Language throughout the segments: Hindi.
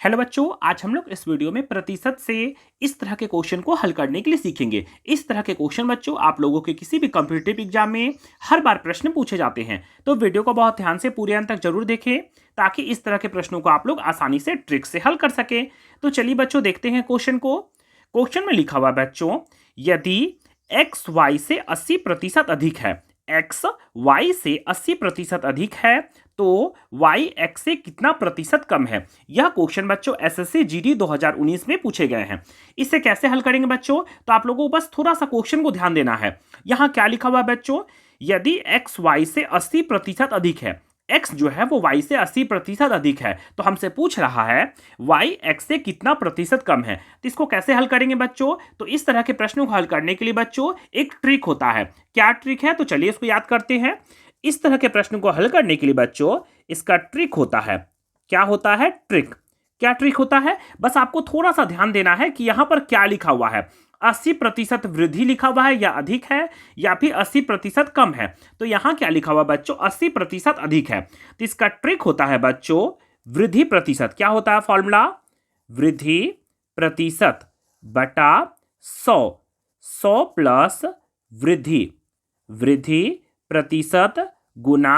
हेलो बच्चों, आज हम लोग इस वीडियो में प्रतिशत से इस तरह के क्वेश्चन को हल करने के लिए सीखेंगे। इस तरह के क्वेश्चन बच्चों आप लोगों के किसी भी कॉम्पिटिटिव एग्जाम में हर बार प्रश्न पूछे जाते हैं, तो वीडियो को बहुत ध्यान से पूरे अंत तक जरूर देखें ताकि इस तरह के प्रश्नों को आप लोग आसानी से ट्रिक से हल कर सकें। तो चलिए बच्चों देखते हैं क्वेश्चन को। क्वेश्चन में लिखा हुआ बच्चों, यदि एक्स वाई से 80% अधिक है, एक्स वाई से 80% अधिक है तो y x से कितना प्रतिशत कम है। यह क्वेश्चन बच्चों एसएससी जीडी 2019 में पूछे गए हैं। इसे कैसे हल करेंगे बच्चों, तो आप लोगों को बस थोड़ा सा क्वेश्चन को ध्यान देना है। यहां क्या लिखा हुआ है बच्चों, यदि x y से 80% अधिक है, x जो है वो y से 80% अधिक है, तो हमसे पूछ रहा है y x से कितना प्रतिशत कम है। तो इसको कैसे हल करेंगे बच्चों, तो इस तरह के प्रश्नों को हल करने के लिए बच्चों एक ट्रिक होता है। क्या ट्रिक है, तो चलिए इसको याद करते हैं। इस तरह के प्रश्न को हल करने के लिए बच्चों इसका ट्रिक होता है। क्या होता है ट्रिक, क्या ट्रिक होता है, बस आपको थोड़ा सा ध्यान देना है कि यहां पर क्या लिखा हुआ है। 80% वृद्धि लिखा हुआ है या अधिक है, या फिर 80% कम है। तो यहां क्या लिखा हुआ बच्चों, 80% अधिक है। तो इसका ट्रिक होता है बच्चों वृद्धि प्रतिशत। क्या होता है फॉर्मूला, वृद्धि प्रतिशत बटा 100, 100 प्लस वृद्धि, वृद्धि प्रतिशत गुना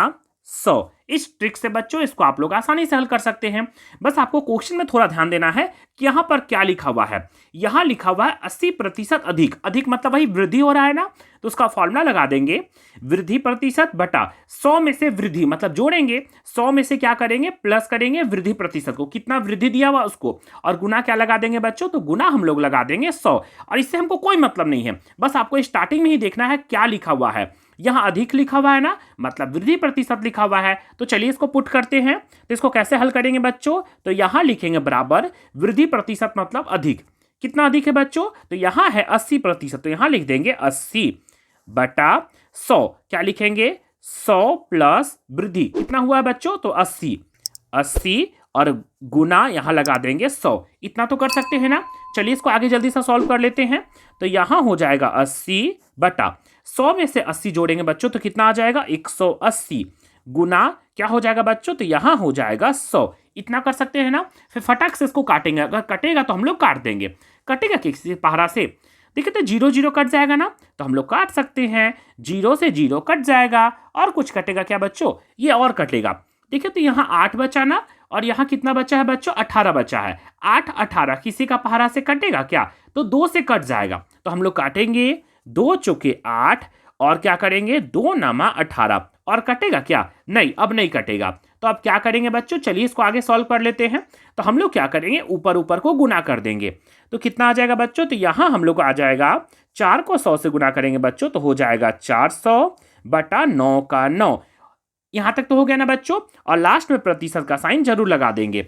100। इस ट्रिक से बच्चों इसको आप लोग आसानी से हल कर सकते हैं। बस आपको क्वेश्चन में थोड़ा ध्यान देना है कि यहां पर क्या लिखा हुआ है। यहां लिखा हुआ है 80% अधिक, अधिक मतलब वही वृद्धि हो रहा है ना, तो उसका फॉर्मूला लगा देंगे वृद्धि प्रतिशत बटा 100 में से वृद्धि मतलब जोड़ेंगे, 100 में से क्या करेंगे प्लस करेंगे वृद्धि प्रतिशत को, कितना वृद्धि दिया हुआ उसको, और गुना क्या लगा देंगे बच्चों, तो गुना हम लोग लगा देंगे 100। और इससे हमको कोई मतलब नहीं है, बस आपको स्टार्टिंग में ही देखना है क्या लिखा हुआ है। यहां अधिक लिखा हुआ है ना, मतलब वृद्धि प्रतिशत लिखा हुआ है। तो चलिए इसको पुट करते हैं। तो इसको कैसे हल करेंगे बच्चों, तो यहां लिखेंगे बराबर वृद्धि प्रतिशत मतलब अधिक, कितना अधिक है बच्चों, तो यहां है 80%, तो यहां लिख देंगे 80 बटा 100। क्या लिखेंगे 100 प्लस वृद्धि कितना हुआ है बच्चों, तो 80, 80 और गुना यहां लगा देंगे 100। इतना तो कर सकते हैं ना। चलिए इसको आगे जल्दी से सॉल्व कर लेते हैं। तो यहां हो जाएगा 80 बटा 100 में से 80 जोड़ेंगे बच्चों तो कितना आ जाएगा 180, गुना क्या हो जाएगा बच्चों, तो यहां हो जाएगा 100। इतना कर सकते हैं ना। फिर फटाक से इसको काटेंगे, अगर कटेगा तो हम लोग काट देंगे। कटेगा किसी पहाड़ा से, देखिए तो 0 0 कट जाएगा ना, तो हम लोग काट सकते हैं। 0 से 0 कट जाएगा, और कुछ कटेगा क्या बच्चों, ये और कटेगा। देखिए तो यहाँ 8 बचा ना, और यहाँ कितना बचा है बच्चों, 18 बचा है। 8 18 किसी का पहाड़ा से कटेगा क्या, तो 2 से कट जाएगा, तो हम लोग काटेंगे 2 चौके 8, और क्या करेंगे 2 नामा 18, और कटेगा क्या, नहीं अब नहीं कटेगा। तो अब क्या करेंगे बच्चों, चलिए इसको आगे सॉल्व कर लेते हैं। तो हम लोग क्या करेंगे, ऊपर ऊपर को गुना कर देंगे, तो कितना आ जाएगा बच्चों, तो यहां हम लोग आ जाएगा 4 को 100 से गुना करेंगे बच्चों, तो हो जाएगा 400 बटा 9 का 9। यहां तक तो हो गया ना बच्चों, और लास्ट में प्रतिशत का साइन जरूर लगा देंगे।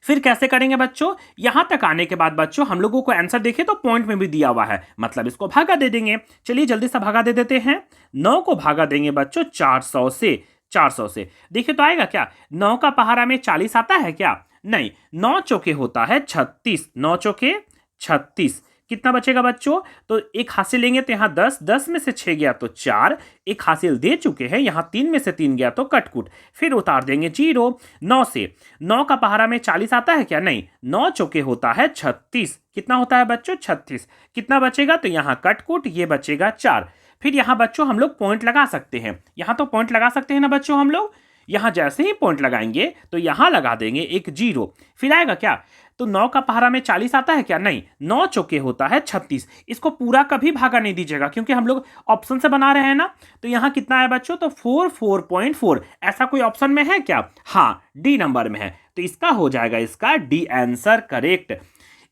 फिर कैसे करेंगे बच्चों, यहां तक आने के बाद बच्चों हम लोगों को आंसर देखे तो पॉइंट में भी दिया हुआ है, मतलब इसको भागा दे देंगे। चलिए जल्दी से भागा दे देते हैं। 9 को भागा देंगे बच्चों 400 से, 400 से देखिए तो आएगा क्या, 9 का पहाड़ा में 40 आता है क्या, नहीं, 9 चौके होता है 36, 9 चौके 36। कितना बचेगा बच्चों, तो एक हासिल लेंगे तो यहाँ 10, 10 में से 6 गया तो 4, एक हासिल दे चुके हैं, यहाँ 3 में से 3 गया तो कटकुट, फिर उतार देंगे 0। 9 से 9 का पहाड़ा में 40 आता है क्या, नहीं, 9 चौके होता है 36। कितना होता है बच्चों 36, कितना बचेगा, तो यहाँ कटकुट ये बचेगा 4। फिर यहाँ बच्चों हम लोग पॉइंट लगा सकते हैं, यहाँ तो पॉइंट लगा सकते हैं ना बच्चों हम लोग। यहां जैसे ही पॉइंट लगाएंगे तो यहां लगा देंगे एक 0, फिर आएगा क्या, तो 9 का पहाड़ा में 40 आता है क्या, नहीं, 9 चौके होता है 36। इसको पूरा कभी भागा नहीं दीजिएगा क्योंकि हम लोग ऑप्शन से बना रहे हैं ना। तो यहां कितना है बच्चों, तो 4.4, ऐसा कोई ऑप्शन में है क्या, हाँ डी नंबर में है, तो इसका हो जाएगा इसका डी आंसर करेक्ट।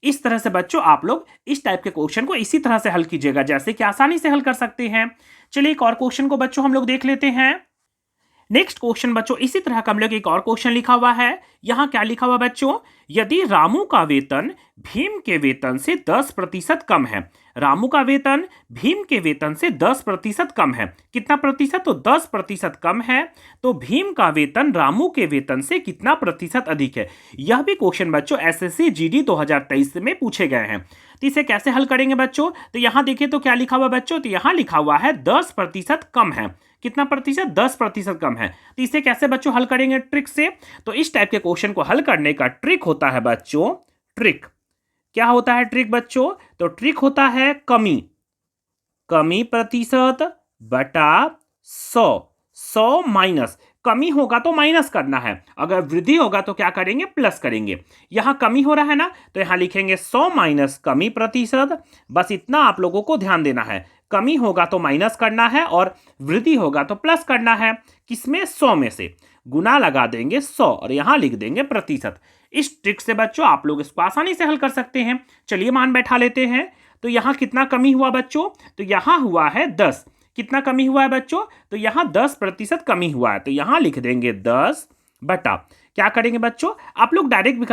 इस तरह से बच्चों आप लोग इस टाइप के क्वेश्चन को इसी तरह से हल कीजिएगा जैसे कि आसानी से हल कर सकते हैं। चलिए एक और क्वेश्चन को बच्चों हम लोग देख लेते हैं। नेक्स्ट क्वेश्चन बच्चों इसी तरह का हम लोग एक और क्वेश्चन लिखा हुआ है। यहां क्या लिखा हुआ बच्चों, यदि रामू का वेतन भीम के वेतन से 10% कम है, रामू का वेतन भीम के वेतन से 10% कम है, कितना प्रतिशत, तो 10% कम है, तो भीम का वेतन रामू के वेतन से कितना प्रतिशत अधिक है। यह भी क्वेश्चन बच्चों एसएससी जीडी 2023 में पूछे गए हैं। तो इसे कैसे हल करेंगे बच्चों, तो यहां देखिए तो क्या लिखा हुआ बच्चों, तो यहां लिखा हुआ है 10% कम है, कितना प्रतिशत? 10% कम है। तो इसे कैसे बच्चों हल करेंगे ट्रिक से? तो इस टाइप के क्वेश्चन को हल करने का ट्रिक होता है बच्चों, ट्रिक क्या होता है ट्रिक बच्चों? तो ट्रिक होता है कमी, कमी प्रतिशत बटा 100, 100 माइनस, कमी होगा तो माइनस करना है, अगर वृद्धि होगा तो क्या करेंगे? प्लस करेंगे। यहां कमी हो रहा है ना, तो यहां लिखेंगे 100 माइनस कमी प्रतिशत। बस इतना आप लोगों को ध्यान देना है, कमी होगा तो माइनस करना है और वृद्धि होगा तो प्लस करना है। किसमें? 100 में से गुना लगा देंगे 100 और यहां लिख देंगे प्रतिशत। इस ट्रिक से बच्चों आप लोग इसको आसानी से हल कर सकते हैं। चलिए मान बैठा लेते हैं। तो यहां कितना कमी हुआ बच्चों? तो यहां हुआ है 10। कितना कमी हुआ है बच्चों? तो यहां 10% कमी हुआ है, तो यहां लिख देंगे 10 बटा, क्या करेंगे बच्चों? आप लोग डायरेक्ट भी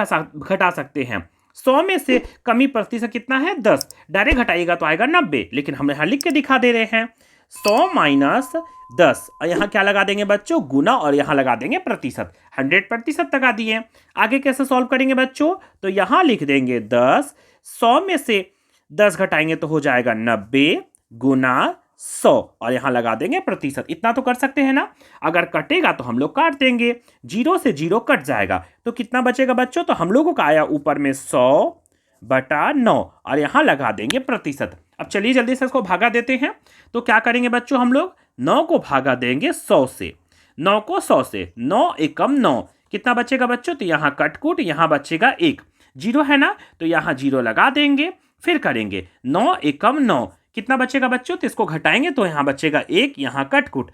घटा सकते हैं। 100 में से कमी प्रतिशत कितना है? 10, डायरेक्ट घटाइएगा तो आएगा 90, लेकिन हम यहां लिख के दिखा दे रहे हैं 100 माइनस 10 और यहां क्या लगा देंगे बच्चों? गुना, और यहां लगा देंगे प्रतिशत। 100% लगा दिए। आगे कैसे सॉल्व करेंगे बच्चों? तो यहां लिख देंगे 10, 100 में से 10 घटाएंगे तो हो जाएगा 90 गुना 100 और यहां लगा देंगे प्रतिशत। इतना तो कर सकते हैं ना। अगर कटेगा तो हम लोग काट देंगे, 0 से 0 कट जाएगा तो कितना बचेगा बच्चों? तो हम लोगों का आया ऊपर में 100 बटा 9 और यहां लगा देंगे प्रतिशत। अब चलिए जल्दी से इसको भागा देते हैं। तो क्या करेंगे बच्चों? हम लोग 9 को भागा देंगे 100 से, 9 को 100 से, 9 एकम 9, कितना बचेगा बच्चों? तो यहां कटकुट, यहां बचेगा 1, 0 है ना, तो यहां 0 लगा देंगे। फिर करेंगे 9 एकम 9, कितना बचेगा बच्चों? तो इसको घटाएंगे तो यहां बचेगा 1, यहां कटकुट,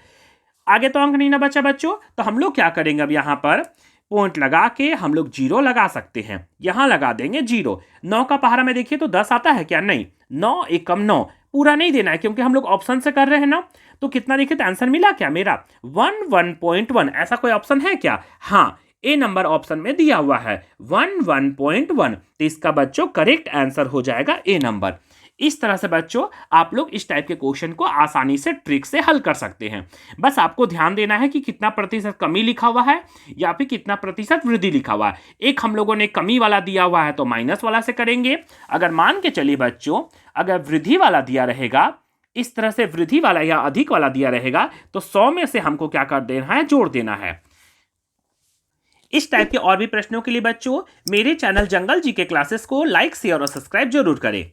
आगे तो अंक नहीं ना बचा बच्चों। तो हम लोग क्या करेंगे? अब यहां पर पॉइंट लगा के हम लोग 0 लगा सकते हैं, यहां लगा देंगे 0। 9 का पहाड़ा में देखिए तो 10 आता है क्या? नहीं, 9 एकम 9, पूरा नहीं देना है क्योंकि हम लोग ऑप्शन से कर रहे हैं ना। तो कितना देखिए तो आंसर मिला क्या मेरा? 1 ऐसा कोई ऑप्शन है क्या? हाँ, ए नंबर ऑप्शन में दिया हुआ है 1 तो इसका बच्चों करेक्ट आंसर हो जाएगा ए नंबर। इस तरह से बच्चों आप लोग इस टाइप के क्वेश्चन को आसानी से ट्रिक से हल कर सकते हैं। बस आपको ध्यान देना है कि कितना प्रतिशत कमी लिखा हुआ है या फिर कितना प्रतिशत वृद्धि लिखा हुआ है। एक हम लोगों ने कमी वाला दिया हुआ है तो माइनस वाला से करेंगे। अगर मान के चलिए बच्चों, अगर वृद्धि वाला दिया रहेगा, इस तरह से वृद्धि वाला या अधिक वाला दिया रहेगा, तो 100 में से हमको क्या कर देना है? जोड़ देना है। इस टाइप के और भी प्रश्नों के लिए बच्चों मेरे चैनल जंगल जी के क्लासेस को लाइक, शेयर और सब्सक्राइब जरूर करें।